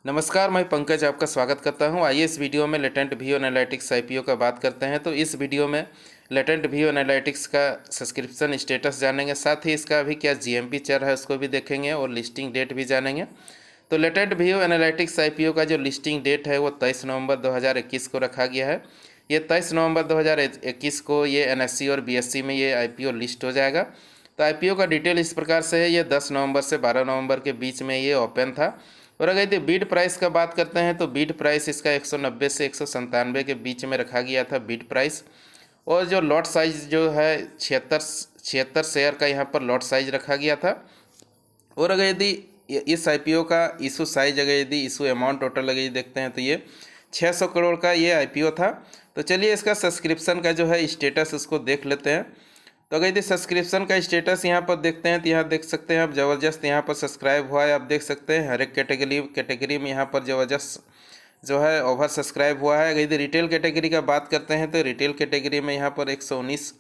नमस्कार, मैं पंकज आपका स्वागत करता हूं। आइए इस वीडियो में लेटेंट व्यू एनालिटिक्स आईपीओ का बात करते हैं। तो इस वीडियो में लेटेंट व्यू एनालिटिक्स का सब्सक्रिप्शन स्टेटस जानेंगे, साथ ही इसका अभी क्या जीएमपी चल रहा है उसको भी देखेंगे और लिस्टिंग डेट भी जानेंगे। तो लेटेंट व्यू एनालिटिक्स आईपीओ का जो लिस्टिंग डेट है वो 23 नवंबर 2021 को रखा गया है। ये 23 नवंबर 2021 को ये एनएससी और बीएससी में ये आईपीओ लिस्ट हो जाएगा। तो आईपीओ का डिटेल इस प्रकार से है, ये 10 नवंबर से 12 नवंबर के बीच में ये ओपन था। और अगर यदि बीड प्राइस का बात करते हैं तो बीड प्राइस इसका 190 से 197 के बीच में रखा गया था बीड प्राइस। और जो लॉट साइज जो है 76 शेयर का यहाँ पर लॉट साइज रखा गया था। और अगर यदि इस आईपीओ का इशू साइज अगर यदि इशू अमाउंट टोटल अगर देखते हैं तो ये 600 करोड़ का ये आईपीओ था। तो चलिए इसका सब्सक्रिप्शन का जो है स्टेटस उसको देख लेते हैं। तो अगर यदि सब्सक्रिप्शन का स्टेटस यहाँ पर देखते हैं तो यहाँ देख सकते हैं आप ज़बरदस्त यहाँ पर सब्सक्राइब हुआ है। आप देख सकते हैं हर एक कैटेगरी में यहाँ पर ज़बरदस्त जो है ओवर सब्सक्राइब हुआ है। अगर यदि रिटेल कैटेगरी का बात करते हैं तो रिटेल कैटेगरी में यहाँ पर 119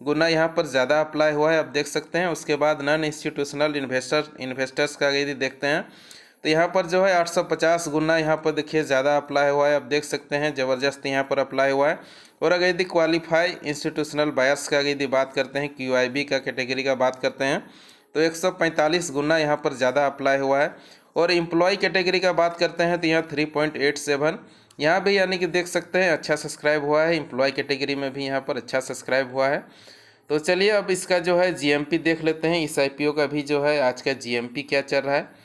गुना यहाँ पर ज़्यादा अप्लाई हुआ है, आप देख सकते हैं। उसके बाद नॉन इंस्टीट्यूशनल इन्वेस्टर्स का यदि देखते हैं तो यहाँ पर जो है 850 गुना यहाँ पर देखिए ज़्यादा अप्लाई हुआ है, आप देख सकते हैं ज़बरदस्त यहाँ पर अप्लाई हुआ है। और अगर यदि क्वालिफाई इंस्टीट्यूशनल बायर्स का यदि बात करते हैं, क्यूआईबी का कैटेगरी का बात करते हैं तो 145 गुना यहाँ पर ज़्यादा अप्लाई हुआ है। और एम्प्लॉय कैटेगरी का बात करते हैं तो यहाँ 3.87 यहाँ भी यानी कि देख सकते हैं अच्छा सब्सक्राइब हुआ है। एम्प्लॉय कैटेगरी में भी यहाँ पर अच्छा सब्सक्राइब हुआ है। तो चलिए अब इसका जो है जीएमपी देख लेते हैं। इस आईपीओ का भी जो है आज का जीएमपी क्या चल रहा है।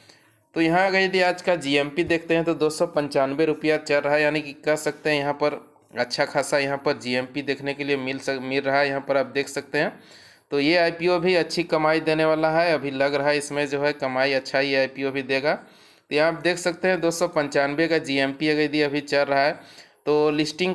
तो यहाँ अगर यदि आज का जीएमपी देखते हैं तो 295 रुपया चल रहा है, यानी कि कह सकते हैं यहाँ पर अच्छा खासा यहाँ पर जीएमपी देखने के लिए मिल रहा है। यहाँ पर आप देख सकते हैं। तो ये आईपीओ भी अच्छी कमाई देने वाला है, अभी लग रहा है इसमें जो है कमाई अच्छा ये आईपीओ भी देगा। तो यहाँ आप देख सकते हैं 295 का जीएमपी अगर यदि अभी चल रहा है तो लिस्टिंग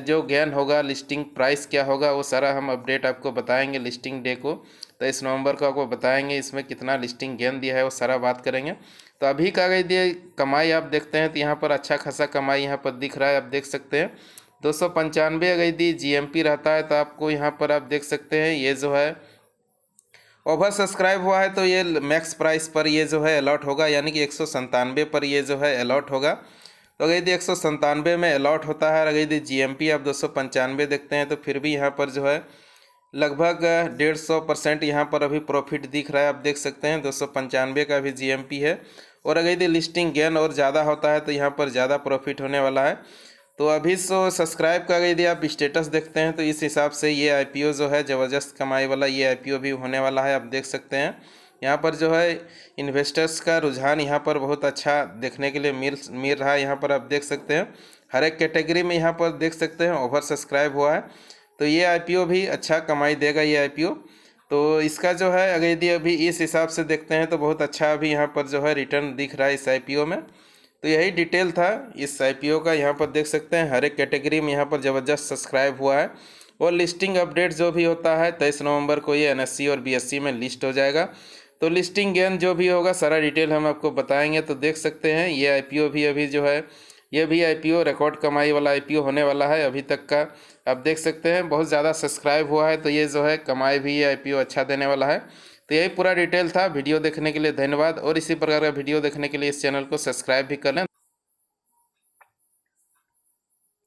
जो गेन होगा, लिस्टिंग प्राइस क्या होगा वो सारा हम अपडेट आपको बताएंगे। लिस्टिंग डे को 23 नवंबर को आपको बताएंगे इसमें कितना लिस्टिंग गेन दिया है वो सारा बात करेंगे। तो अभी का अगर यदि कमाई आप देखते हैं तो यहाँ पर अच्छा खासा कमाई यहाँ पर दिख रहा है, आप देख सकते हैं 295 अगर यदि जीएमपी रहता है तो आपको यहाँ पर आप देख सकते हैं ये जो है ओवर सब्सक्राइब हुआ है। तो ये मैक्स प्राइस पर ये जो है अलॉट होगा, यानी कि 197 पर ये जो है अलॉट होगा। तो अगर यदि 197 में अलॉट होता है, अगर यदि जीएमपी आप 295 देखते हैं तो फिर भी यहाँ पर जो है लगभग 150% यहाँ पर अभी प्रॉफिट दिख रहा है, आप देख सकते हैं 295 का भी जीएमपी है। और अगर यदि लिस्टिंग गेन और ज़्यादा होता है तो यहाँ पर ज़्यादा प्रॉफिट होने वाला है। तो अभी सब्सक्राइब का यदि आप स्टेटस देखते हैं तो इस हिसाब से ये आईपीओ जो है ज़बरदस्त कमाई वाला ये आईपीओ भी होने वाला है, आप देख सकते हैं। यहाँ पर जो है इन्वेस्टर्स का रुझान यहाँ पर बहुत अच्छा देखने के लिए मिल रहा है। यहाँ पर आप देख सकते हैं हर एक कैटेगरी में यहाँ पर देख सकते हैं ओवर सब्सक्राइब हुआ है। तो ये आईपीओ भी अच्छा कमाई देगा ये आईपीओ। तो इसका जो है अगर यदि अभी इस हिसाब से देखते हैं तो बहुत अच्छा अभी यहाँ पर जो है रिटर्न दिख रहा है इस आईपीओ में। तो यही डिटेल था इस आईपीओ का। यहाँ पर देख सकते हैं हर एक कैटेगरी में यहाँ पर ज़बरदस्त सब्सक्राइब हुआ है। और लिस्टिंग अपडेट जो भी होता है 23 नवंबर को ये एनएससी और बीएससी में लिस्ट हो जाएगा। तो लिस्टिंग गेन जो भी होगा सारा डिटेल हम आपको बताएंगे। तो देख सकते हैं ये आईपीओ भी अभी जो है ये भी आईपीओ रिकॉर्ड कमाई वाला आईपीओ होने वाला है अभी तक का। आप देख सकते हैं बहुत ज़्यादा सब्सक्राइब हुआ है, तो ये जो है कमाई भी ये आईपीओ अच्छा देने वाला है। तो यही पूरा डिटेल था। वीडियो देखने के लिए धन्यवाद, और इसी प्रकार का वीडियो देखने के लिए इस चैनल को सब्सक्राइब भी कर लें।